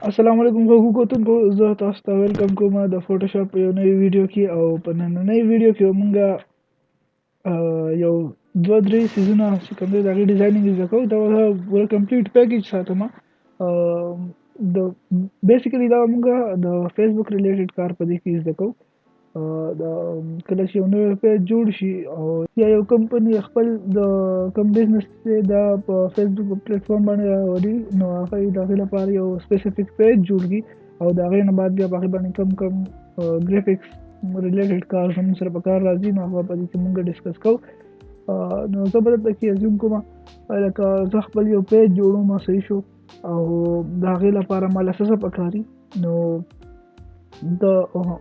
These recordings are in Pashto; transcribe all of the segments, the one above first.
السلام علیکم غوږ کتونکو زه تاسو ته ویلکم کوم د فوټوشاپ یو نوی ویډیو کې او په نننۍ ویډیو کې مونږ یو دوه درې سیزونه چې کوم دی د هغې ډیزاینینګ زده کوو دا پوره کمپلیټ پیکیج ساتم د بیسیکلی دا مونږ د فیسبوک ریلیټډ کار په دې کې زده کوو د کله چې یو نوی پیج جوړ شي او یا یو کمپنی خپل د کم بزنس دی دا په فیسبوک په پلیټ فارم باندې راوړي نو هغه د هغې لپاره یو سپیسیفیک پیج جوړ کړي او د هغې نه بعد بیا په هغې باندې کم ګرافکس ریلیټډ کار زموږ سره په کار راځي نو هغه په دې کې مونږ ډسکس کوو نو زه به دلته کې ازیوم کومه لکه زه خپل یو پیج جوړوم صحیح شو او د هغې لپاره ماله څه څه پکار دي نو د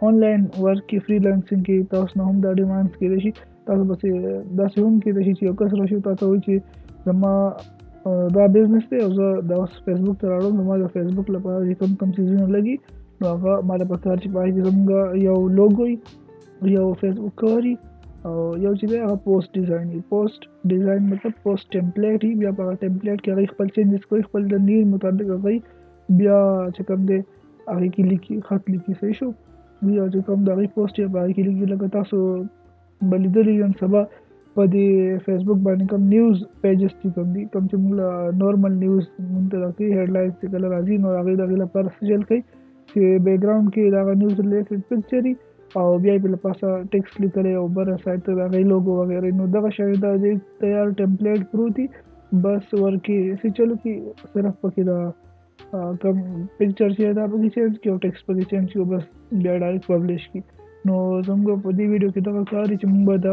آنلاین ورک کې فریلانسینګ کې تاسو نه هم دا ډیمانډ کېدای شي تاسو پسې داسې هم کېدای شي چې یو کس راشي تاسو وایي چې زما دا بزنس دی او زه دا اوس فیسبوک ته راوړم زما د فیسبوک لپاره چې کوم څیزونه لګي نو هغه ماته پکار چې په هغې کې زموږ یو لوګو وي یو فیسبوک کور وي او یو چې دی هغه پوسټ ډیزاین وي پوسټ ډیزاین مطلب پوسټ ټمپلیټ وي بیا په هغه ټمپلیټ کې هغوی خپل چینجز کوي خپل د نیډ مطابق هغوی بیا چې کوم دی هغې کې لیکي خط لیکي صحیح شو یا چې کوم د هغې پوسټ یې په هغې کې لیکي لکه تاسو به لیدلي نن سبا په دې فیسبوک باندې کوم نیوز پیجز چې کوم دي کوم چې موږ له نارمل نیوز مونږ ته راکوي هیډلاینز چې کله راځي نو هغې د هغې لپاره څه چل کوي چې بیکګراؤنډ کې د هغه نیوز ریلیټډ پکچر وي او بیا یې په له پاسه ټیکسټ لیکلی او بره سایډ ته د هغې لوګو وغیرہ نو دغه شی د دې تیار ټمپلیټ پروت وي بس ورکې څه چلو کې صرف پکې د کوم پکچر چې دا پکې چینج کړي او ټیکسټ پکې چینج کړي بس بیا ډایرکټ پبلش کړي نو زموږ په دې ویډیو کې دغه کار دی چې موږ به د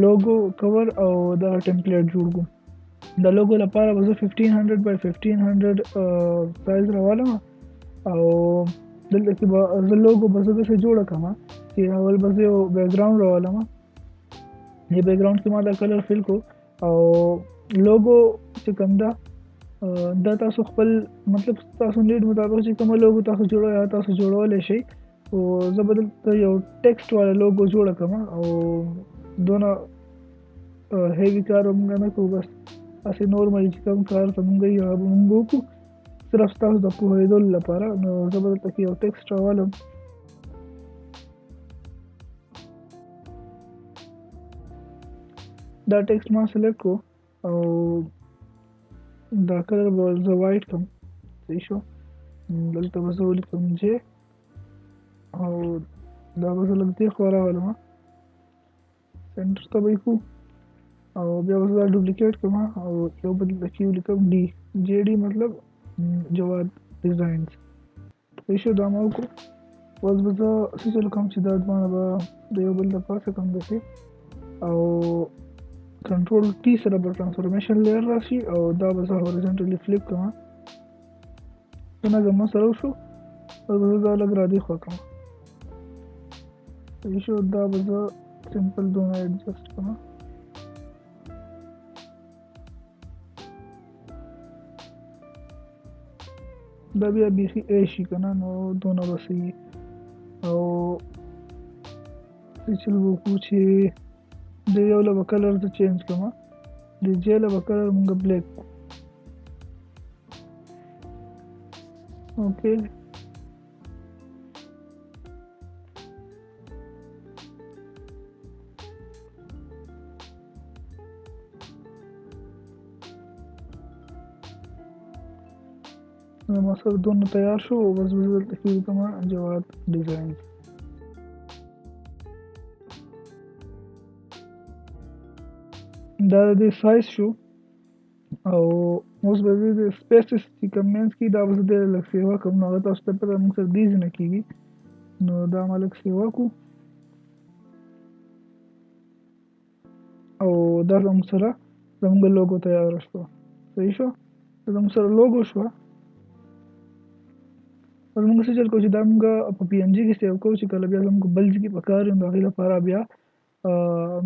لوګو کور او دغه ټمپلیټ جوړ کړو د لوګو لپاره به زه 1500 by 1500 سایز راوالم او دلته کې به زه لوګو به زه داسې جوړه کړم چې اول به زه یو بیکګراؤنډ راوالم دې بیکګراؤنډ کې ما دا کلر فل کړو او لوګو چې کوم ده دا تاسو خپل مطلب تاسو نیډ مطابق چې کومه لوګو تاسو جوړوئ تاسو جوړولی شئ خو زه به دلته یو ټیکسټ والا لوګو جوړه کړم او دونه هیوي کار به موږ نه کوو بس هسې نورملي چې کوم کار ته موږ یې هغه به موږ وکړو صرف ستاسو د پوهېدلو لپاره نو زه به دلته کې یو ټیکسټ راولم دا ټیکسټ ما سلیکټ کړو او دا کلر به زه وایټ کړم صحیح شو دلته به زه ولیکم جې او دا به زه لږ دې خوا راولم سنټر ته به یې کړو او بیا به زه دا ډوپلیکیټ کړم او یو به دلته کې ولیکم ډي جې ډي مطلب جواد ډیزاینز صحیح شو دا ما وکړو اوس به زه څه چل کوم چې دا دواړه به د یو بل د پاسه کوم داسې او کنټرول ټي سره به ټرانسفورمیشن لیر راشي او دا به زه هوریزنټلی فلیپ کړم څه نظم سره وشو او به زه دا لږ را دې خوا کړم صحیح شو دا به زه سمپل دونه ایډجسټ کړم دا بیا بیخي ای شي که نه نو دونه به صحیح او څه چل به وکړو چې د یو له به کلر زه چینج کړم د جې له به کلر مونږ بلیک اوکې زما سره دونه تیار شو بس به زه دلته کې ولیکم جواد ډیزاین دا د دې سایز شو او اوس به زه د سپیسز چې کوم منځ کې دا به زه ډېره لږ سیوا کړم نو هغه تاسو ته پته ده موږ سره دې ځینې کېږي نو دا ما لږ سیوا کړو او دا زموږ سره زموږ لوګو تیاره شوه صحیح شو زموږ سره لوګو شوه اوس موږ څه چل کوو چې دا موږ په پي ان جي کې سیو کوو چې کله بیا زموږ بل ځای کې پکار وي نو د هغې لپاره بیا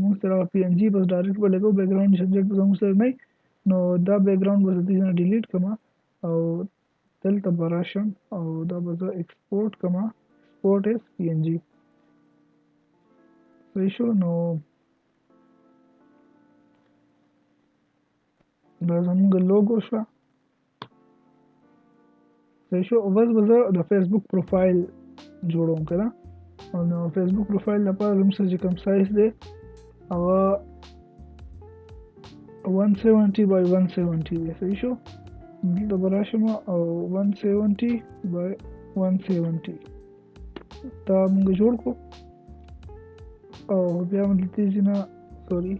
موږ سره پي ان جي بس ډایرکټ به لګوو بیکګراؤنډ سبجیکټ به زموږ سره نه وي نو دا بیکګراؤنډ به زه دې نه ډیلیټ کړم او دلته به راشم او دا به زه ایکسپورټ کړم ایکسپورټ ایز پي ان جي صحیح شو نو دا زموږ لوګو شوه صحیح شو. اوس به زه د فیسبوک پروفایل جوړوم که نه، نو فیسبوک پروفایل لپاره زموږ سره چې کوم سایز دی هغه 170 by 170 دی. صحیح شو. دلته به راشم او 170 by 170 دا موږ جوړ کړو. او بیا مو دلته ځینه سوري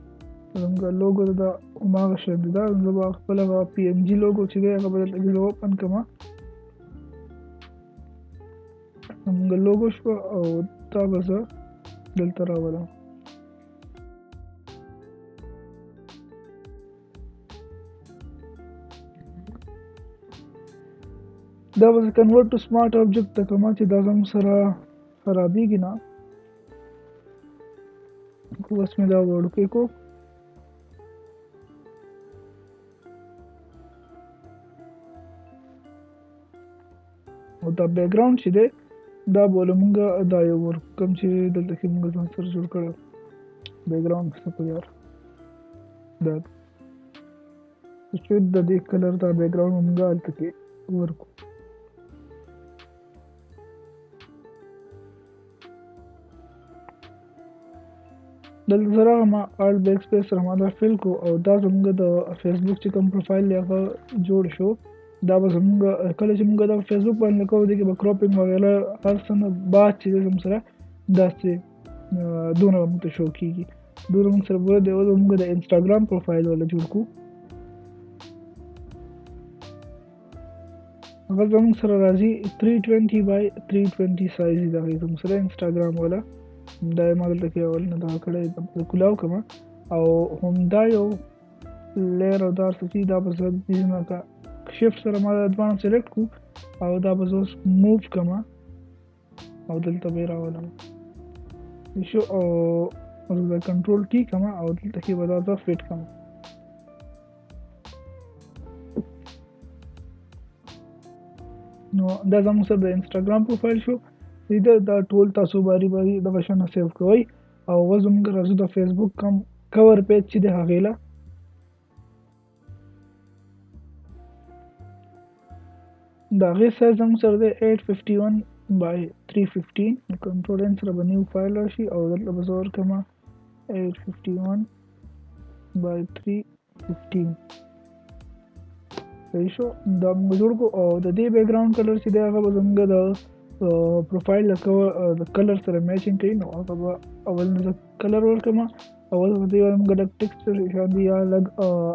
زموږ لوګو دا هماغه شی دی. دا زه به خپل هغه پی ام جي لوګو چې دی هغه به دلته زه اوپن کړم. زموږ لوګو شوه او دا به زه دلته راولم. دا به زه کنورټ ټو سمارټ آبجیکټ ته کومه چې دا زموږ سره خرابېږي نه. اوس مې دا وړوکی کو. او دا بیکګراوند چې دی دا بوله مونږ دا یو کوم چې دلته کې مونږ ځان سره جوړ کړی بیکګراوند څه په یار دا چې د دې کلر دا بیکګراوند مونږ هلته کې ورکو. دلته سره ما آلټ بیک سپیس سره ما دا فیل کو او دا زمونږ د فیسبوک چې کوم پروفایل دی هغه جوړ شو. دا به زمونږ کله چې مونږ دا فیسبوک باندې کوو دې کې به کراپینګ وغیره هر څه نه بعد چې دی زموږ سره داسې دونه به مونږ ته شو کېږي. دونه مونږ سره پوره دی. اوس به مونږ د انسټاګرام پروفایل والا جوړ کړو. هغه زموږ سره راځي 320 by 320 سایز دی. دا زموږ سره انسټاګرام والا دا ما دلته کې اول نه دا کړی کولاو کړم او همدا یو لیر او دا څه چې دا به زه دې نه شیفټ سره ما دا دواړه سلیکټ کړو او دا به زه اوس موو کړم او دلته به یې راولم. شو او زه کنټرول کی کړم او دلته کې به دا زه فټ کړم. نو دا زموږ سره د انسټاګرام پروفایل شو. دا ټول تاسو باری باری دغه شانه سیو کوئ او اوس زموږ راځو د فیسبوک کوم کور پیج چې دی هغې له د هغې سایز زموږ سره دی 851 by 315. کنټرول ان سره به نیو فایل راشي او دلته به زه ورکړم 851 by 315. صحیح شو. دا موږ جوړ کړو او د دې بیکګراوند کلر چې دی هغه به زموږ د پروفایل د کلر سره میچینګ کوي. نو هغه به اول نه زه کلر ورکړم اول به دې موږ لږ ټیکسچر شان دي یا لږ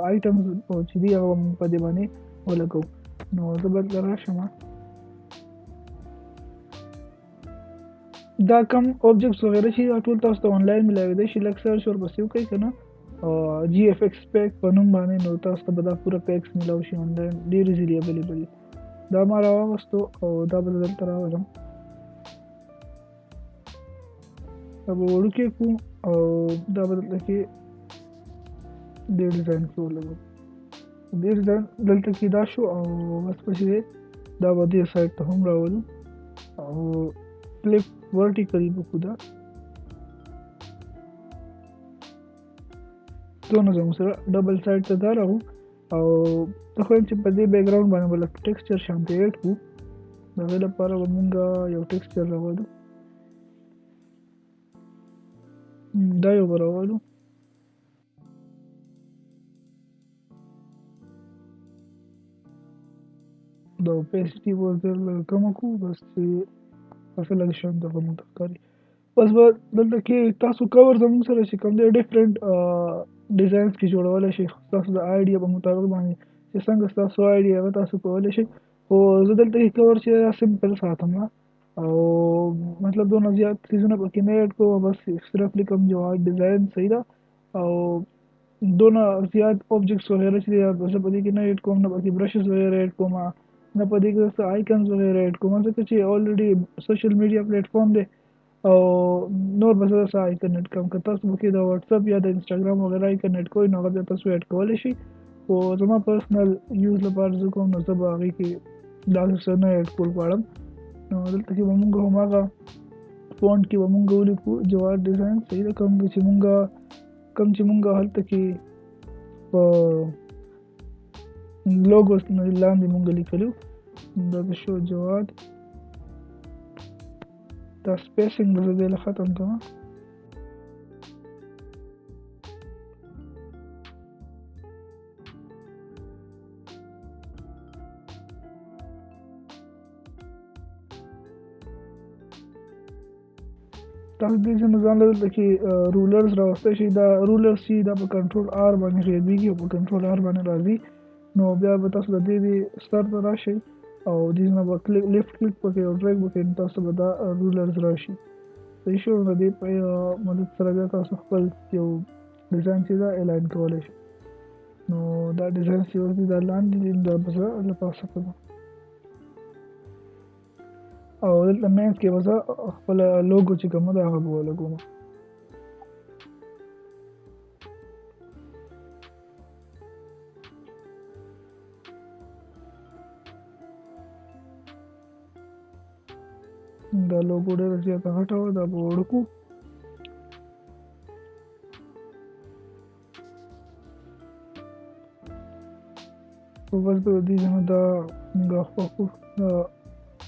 آیټمز چې دي هغه به په دې باندې ولګوو. نو زه به دلته راشم. دا کم اوبجیکټس وغیره چې دا ټول تاسو ته آنلاین ملاوېدی شي. لږ سرچ ورپسې وکړئ که نه جی ایف ایکس پیک په نوم باندې نو تاسو ته به دا پوره پیکس میلاو شي آنلاین ډېر ایزیلي اویلیبل دي. دا ما راواغستو او دا به دلته راولم. دا به وړوکی کړو او دا به دلته کې دې ډیزاین کې ولګوو. دې ډیزاین دلته کې دا شو او بس پسې دی دا به دې سایډ ته هم راولو او فلپ ورټیکلي به کړو. دا دونه زموږ سره ډبل سایډ ته دا راغو او زه خو یم چې په دې بیکګراوند باندې به لږ ټیکسچر شانتې ایډ کړو. د هغې لپاره به مونږ یو ټیکسچر راولو. دا یو به راولو. دا اوپیسټي به ډېر لږ کمه کړو بس چې هسې لږ شانته به مونږ ته ښکاري. بس به دلته کې تاسو کور زموږ سره چې کوم دی ډفرنټ ډیزاینس کې جوړولی شئ. تاسو د آیډیا په مطابق باندې چې څنګه ستاسو آیډیا هغه تاسو کولی شئ. خو زه دلته کې کور چې سمپل ساتم او مطلب دونه زیات څیزونه پکې نه ایډ کوم. بس صرف لیکم جواد ډیزاین صحیح ده او دونه زیات اوبجیکټس وغیره چې دی زه په دې کې نه ایډ کوم. نه پکې برشز وغیره ایډ کوم نه په دې کې څه آیکنز وغیره ایډ کوم ځکه چې آلریډي سوشل میډیا پلیټفارم دی او نور به زه څه آیکن ایډ کوم. که تاسو پکې د واتساپ یا د انسټاګرام وغیره آیکن ایډ کوئ نو هغه بیا تاسو ایډ کولی شئ. خو زما پرسنل یوز لپاره زه کوم نو زه به هغې کې داسې څه نه ایډ کول غواړم. نو دلته کې به مونږ هماغه فونټ کې به مونږ ولیکو جواد ډیزاین صحیح ده. کوم چې مونږ هلته کې په لوګوس لاندې مونږ لیکلو دا د شو جواد دا سپیسنګ به زه دې له ختم کړم. تاسو دې ځای نه ځان له دلته کې رولرز راوستی شئ. دا رولرز چې دا په کنټرول آر باندې غیبېږي او په کنټرول آر باندې راځي. نو بیا به تاسو د دې سر ته راشئ او دې نه به لیفټ کلیک وکړئ او ډریګ وکړئ، نو تاسو به دا رولرز راشي. صحیح شو. نو دې په مدد سره بیا تاسو خپل یو ډیزاین چې دا الاین کولی شئ. نو دا ډیزاین چې اوس دا لاندې دي دا به زه له پاسه کوم او دلته منځ کې به زه خپله لوګو چې کومه ده هغه به ولګوم. دا لوګو ډېره زیاته غټه وه، دا به وړکو. خو بس د دې ځای نه دا نګاه وکړو دا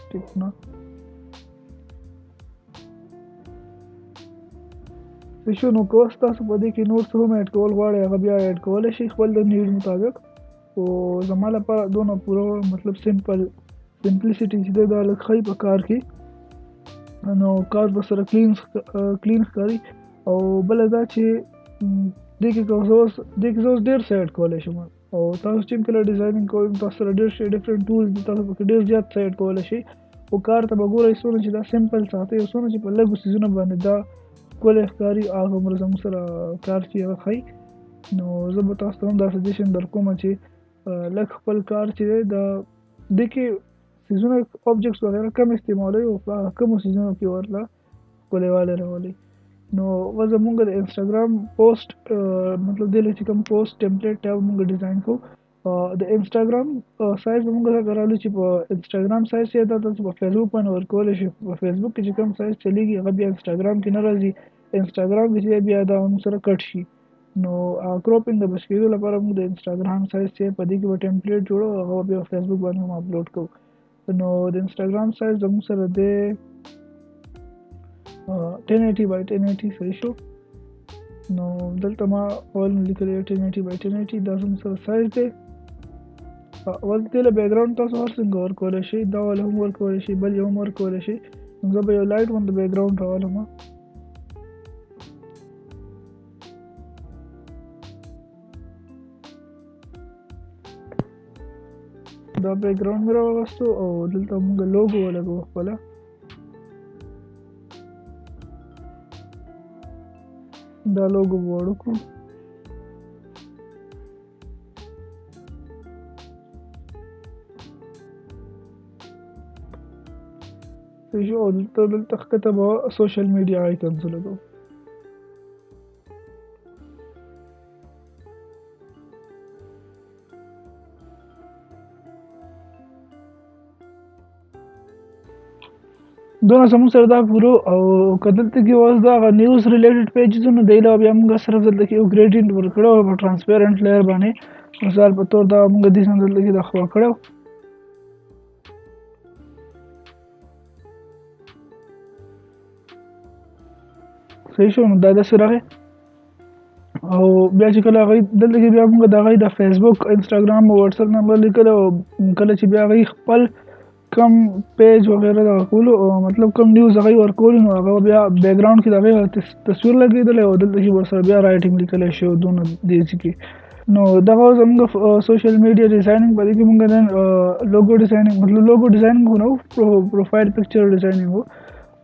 ټیپونه. صحیح شو. نو که اوس تاسو په دې کې نور څه هم ایډ کول غواړئ هغه بیا ایډ کولی شئ خپل د نیډ مطابق. خو زما لپاره دونه پوره مطلب سمپلیسټي چې دی دا لږ ښایي په کار کې، نو کار به سره کلین ښکاري. او بله دا چې دې کې زه اوس ډېر څه ایډ کولی شم او تاسو چې کله ډیزاینینګ کوئ تاسو سره ډېر شي ډفرنټ ټولز دي، تاسو پکې ډېر زیات څه ایډ کولی شئ. خو کار ته به ګورئ څونه چې دا سمپل ساتئ او څونه چې په لږو څیزونو باندې دا ښکلی ښکاري هغومره زموږ سره کار چې هغه ښایي. نو زه به تاسو ته هم دا سجیشن در کومه چې لږ خپل کار چې دی دا دې کې څیزونه آبجکټس وغیره کم استعمالوي او په کمو څیزونو کې ورله ښکلیوالی راولئ. نو زمونږ د انسټاګرام پوسټ مطلب دې چې کوم پوسټ ټمپلیټ ټیب مونږ ډیزاین کوو. د انسټاګرام سایز به مونږ څنګه راولو چې په انسټاګرام سایز چې دا تاسو په فیسبوک باندې ورکولی شئ. په فیسبوک کې چې کوم سایز چلیږي هغه بیا انسټاګرام کې نه راځي، انسټاګرام کې چې بیا دا مونږ سره کټ شي. نو کروپینګ د بچ کېدو لپاره مونږ د انسټاګرام سایز چې په دې کې به ټمپلیټ جوړو هغه بیا فیسبوک باندې هم اپلوډ کوو. نو د انسټاګرام سایز زموږ سره دی 1080x1080. صحیح شو. نو دلته ما اول لیکلی 1080x1080 دا زموږ سره سایز دی. اول دې له بیکګراوند تاسو هر څنګه ورکولی شئ، دا والا هم ورکولی شئ، بل یو هم ورکولی شئ. نو زه به یو لایټ غونډه بیکګراوند راولم. دا بیکګراوند مې راوغوستو او دلته مونږ لوګو ولګوو خپله. دا لوګو به وړو. صحیح شو. او دلته ښکته به سوشل میډیا آیکنز ولګوو. دونه زموږ سره دا پوره. او که دلته کې اوس دا هغه نیوز ریلیټډ پیجزونه دی له بیا موږ صرف دلته کې یو ګریډینټ ورکړی په ټرانسپیرنټ لییر باندې. مثال په طور دا موږ دې څنګه دلته کې دا خوا کړی. صحیح شو. نو دا داسې راغی. او بیا چې کله هغوی دلته کې بیا موږ د هغوی د فیسبوک انسټاګرام او واټساپ نمبر لیکلی او کله چې بیا هغوی خپل کم پیج وغیره دغه کولو مطلب کم نیوز هغوی ورکولو نو هغه بیا بیکګراوند کې د هغوی تصویر لګېدلی او دلته کې ورسره بیا رایټینګ لیکلی شي او دونه دې کې. نو دغه زموږ سوشل میډیا ډیزاینینګ په دې کې موږ نن لوګو ډیزاینینګ مطلب لوګو ډیزاینینګ خو نه و، پروفایل پکچر ډیزاینینګ و.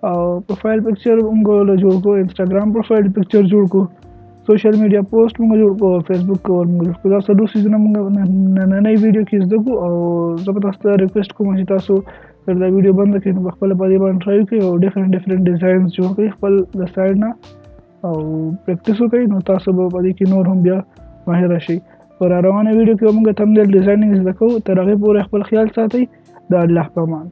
او پروفایل پکچر موږ له جوړ کړو، انسټاګرام پروفایل پکچر جوړ کړو، سوشل میډیا پوسټ موږ جوړ کړو، فیسبوک کور موږ جوړ کړو. دا څلور څیزونه موږ نننۍ ویډیو کې زده کړو. او زه به تاسو ته ریکویسټ کوم چې تاسو تر دا ویډیو بنده کړئ نو په خپله په دې باندې ټرای وکړئ او ډفرنټ ډیزاینز جوړ کړئ خپل د سایډ نه او پریکټس وکړئ. نو تاسو به په دې کې نور هم بیا ماهره شئ. په را روانه ویډیو کې به موږ تمنیل ډیزاینینګ زده کوو. تر هغې پورې خپل خیال ساتئ. د الله په امان.